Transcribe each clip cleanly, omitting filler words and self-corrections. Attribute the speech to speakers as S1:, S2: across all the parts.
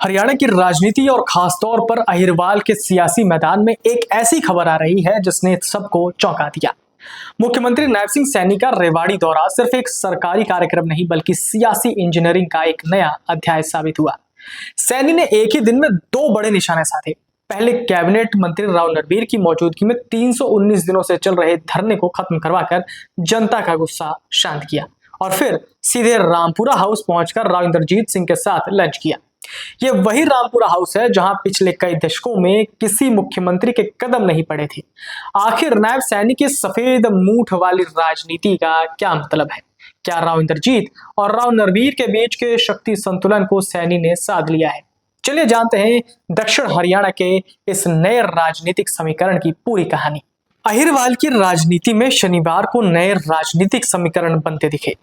S1: हरियाणा की राजनीति और खासतौर पर अहिरवाल के सियासी मैदान में एक ऐसी खबर आ रही है जिसने सबको चौंका दिया। मुख्यमंत्री नैब सिंह सैनी का रेवाड़ी दौरा सिर्फ एक सरकारी कार्यक्रम नहीं बल्कि सियासी इंजीनियरिंग का एक नया अध्याय साबित हुआ। सैनी ने एक ही दिन में दो बड़े निशाने साधे। पहले कैबिनेट मंत्री राव नरबीर की मौजूदगी में 319 दिनों से चल रहे धरने को खत्म करवाकर जनता का गुस्सा शांत किया और फिर सीधे रामपुरा हाउस पहुंचकर राव इंद्रजीत सिंह के साथ लंच किया। ये वही रामपुरा हाउस है जहां पिछले कई दशकों में किसी मुख्यमंत्री के कदम नहीं पड़े थे। आखिर नायब सैनी की सफेद मूठ वाली राजनीति का क्या मतलब है? क्या राव इंद्रजीत और राव नरबीर के बीच के शक्ति संतुलन को सैनी ने साध लिया है? चलिए जानते हैं दक्षिण हरियाणा के इस नए राजनीतिक समीकरण की पूरी कहानी। अहिरवाल की राजनीति में शनिवार को नए राजनीतिक समीकरण बनते दिखे।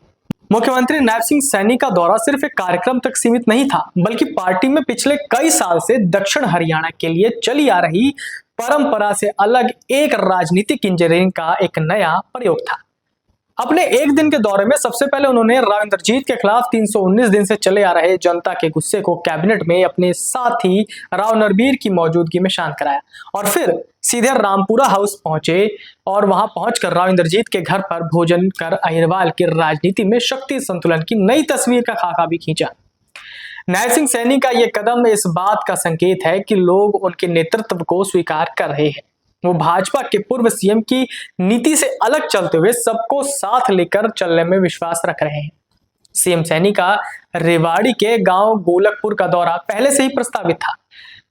S1: मुख्यमंत्री नैब सिंह सैनी का दौरा सिर्फ एक कार्यक्रम तक सीमित नहीं था, बल्कि पार्टी में पिछले कई साल से दक्षिण हरियाणा के लिए चली आ रही परंपरा से अलग एक राजनीतिक इंजीनियरिंग का एक नया प्रयोग था। अपने एक दिन के दौरे में सबसे पहले उन्होंने राव इंद्रजीत के खिलाफ 319 दिन से चले आ रहे जनता के गुस्से को कैबिनेट में अपने साथी राव नरबीर की मौजूदगी में शांत कराया और फिर सीधे रामपुरा हाउस पहुंचे और वहां पहुंचकर राव इंद्रजीत के घर पर भोजन कर अहिरवाल की राजनीति में शक्ति संतुलन की नई तस्वीर का खाका भी खींचा। नैब सिंह सैनी का यह कदम इस बात का संकेत है कि लोग उनके नेतृत्व को स्वीकार कर रहे हैं। वो भाजपा के पूर्व सीएम की नीति से अलग चलते हुए सबको साथ लेकर चलने में विश्वास रख रहे हैं। सीएम सैनी का रेवाड़ी के गांव गोलकपुर का दौरा पहले से ही प्रस्तावित था।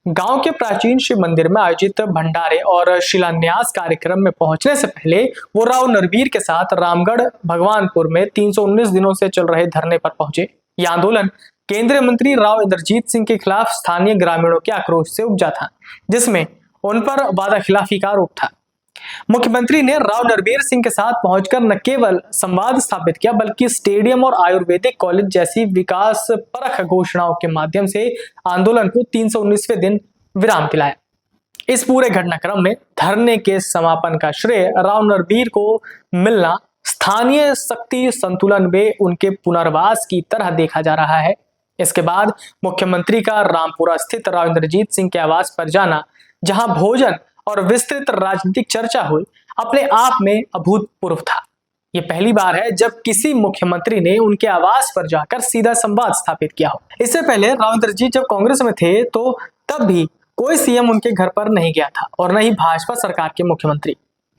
S1: गांव के प्राचीन शिव मंदिर में आयोजित भंडारे और शिलान्यास कार्यक्रम में पहुंचने से पहले वो राव नरबीर के साथ रामगढ़ भगवानपुर में 319 दिनों से चल रहे धरने पर पहुंचे। यह आंदोलन केंद्रीय मंत्री राव इंद्रजीत सिंह के खिलाफ स्थानीय ग्रामीणों के आक्रोश से उपजा था, जिसमें उन पर वादा खिलाफी का आरोप था। मुख्यमंत्री ने राव नरबीर सिंह के साथ पहुंचकर न केवल संवाद स्थापित किया बल्कि स्टेडियम और आयुर्वेदिक कॉलेज जैसी विकास परख घोषणाओं के माध्यम से आंदोलन को 319वें दिन विराम दिलाया। इस पूरे घटनाक्रम में धरने के समापन का श्रेय राव नरबीर को मिलना स्थानीय शक्ति संतुलन में उनके पुनर्वास की तरह देखा जा रहा है। इसके बाद मुख्यमंत्री का रामपुरा स्थित राव इंद्रजीत सिंह के आवास पर जाना, जहां भोजन और विस्तृत राजनीतिक चर्चा हुई, अपने आप में अभूतपूर्व था। यह पहली बार है जब किसी मुख्यमंत्री ने उनके आवास पर जाकर सीधा संवाद स्थापित किया हो। इससे पहले राव इंद्रजीत जब कांग्रेस में थे तो तब भी कोई सीएम उनके घर पर नहीं गया था और न ही भाजपा सरकार के मुख्यमंत्री।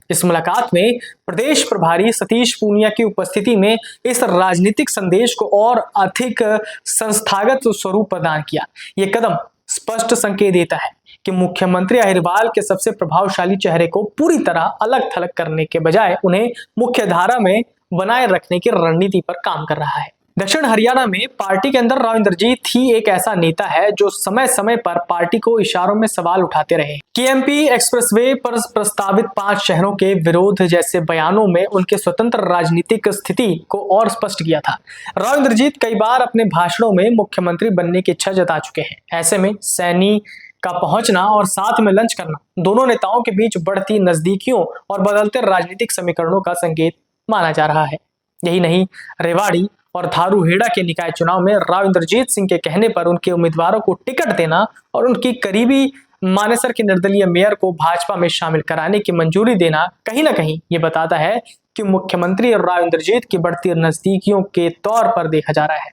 S1: इस मुलाकात में प्रदेश प्रभारी सतीश पूनिया की उपस्थिति में इस राजनीतिक संदेश को और अधिक संस्थागत स्वरूप प्रदान किया। यह कदम स्पष्ट संकेत देता है कि मुख्यमंत्री अहिरवाल के सबसे प्रभावशाली चेहरे को पूरी तरह अलग थलग करने के बजाय उन्हें मुख्यधारा में बनाए रखने की रणनीति पर काम कर रहा है। दक्षिण हरियाणा में पार्टी के अंदर राव इंद्रजीत ही एक ऐसा नेता है जो समय समय पर पार्टी को इशारों में सवाल उठाते रहे। केएमपी एक्सप्रेसवे पर प्रस्तावित 5 शहरों के विरोध जैसे बयानों में उनके स्वतंत्र राजनीतिक स्थिति को और स्पष्ट किया था। राव इंद्रजीत कई बार अपने भाषणों में मुख्यमंत्री बनने की इच्छा जता चुके हैं। ऐसे में सैनी का पहुंचना और साथ में लंच करना दोनों नेताओं के बीच बढ़ती नजदीकियों और बदलते राजनीतिक समीकरणों का संकेत माना जा रहा है। यही नहीं, रेवाड़ी और धारूहेड़ा के निकाय चुनाव में राव इंद्रजीत सिंह के कहने पर उनके उम्मीदवारों को टिकट देना और उनकी करीबी मानेसर के निर्दलीय मेयर को भाजपा में शामिल कराने की मंजूरी देना कहीं ना कहीं ये बताता है कि मुख्यमंत्री और राव इंद्रजीत की बढ़ती नजदीकियों के तौर पर देखा जा रहा है।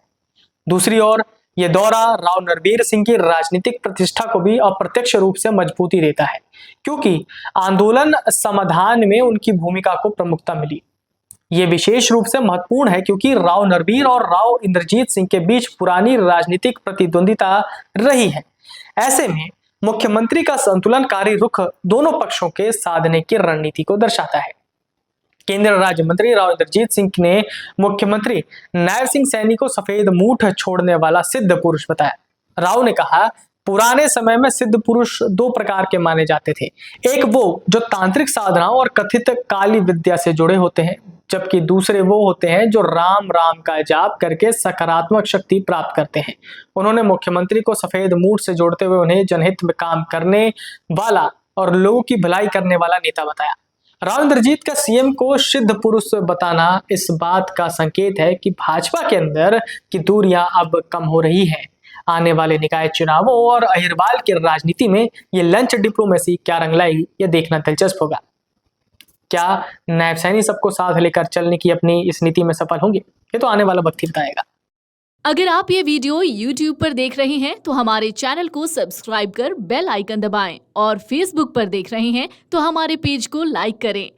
S1: दूसरी ओर यह दौरा राव नरबीर सिंह की राजनीतिक प्रतिष्ठा को भी अप्रत्यक्ष रूप से मजबूती देता है, क्योंकि आंदोलन समाधान में उनकी भूमिका को प्रमुखता मिली। यह विशेष रूप से महत्वपूर्ण है क्योंकि राव नरबीर और राव इंद्रजीत सिंह के बीच पुरानी राजनीतिक प्रतिद्वंदिता रही है। ऐसे में मुख्यमंत्री का संतुलनकारी रुख दोनों पक्षों के साधने की रणनीति को दर्शाता है। केंद्रीय राज्य मंत्री राव इंद्रजीत सिंह ने मुख्यमंत्री नैब सिंह सैनी को सफेद मूठ छोड़ने वाला सिद्ध पुरुष बताया। राव ने कहा, पुराने समय में सिद्ध पुरुष 2 प्रकार के माने जाते थे। एक वो जो तांत्रिक साधनाओं और कथित काली विद्या से जुड़े होते हैं, जबकि दूसरे वो होते हैं जो राम राम का जाप करके सकारात्मक शक्ति प्राप्त करते हैं। उन्होंने मुख्यमंत्री को सफेद मूठ से जोड़ते हुए उन्हें जनहित में काम करने वाला और लोगों की भलाई करने वाला नेता बताया। राव इंद्रजीत का सीएम को सिद्ध पुरुष बताना इस बात का संकेत है कि भाजपा के अंदर की दूरियां अब कम हो रही है। आने वाले निकाय चुनावों और अहिरवाल की राजनीति में ये लंच डिप्लोमेसी क्या रंग लाएगी, ये देखना दिलचस्प होगा। क्या नायब सैनी सबको साथ लेकर चलने की अपनी इस नीति में सफल होंगे, ये तो आने वाला वक्त ही बताएगा।
S2: अगर आप ये वीडियो YouTube पर देख रहे हैं तो हमारे चैनल को सब्सक्राइब कर बेल आइकन दबाएं और Facebook पर देख रहे हैं तो हमारे पेज को लाइक करें।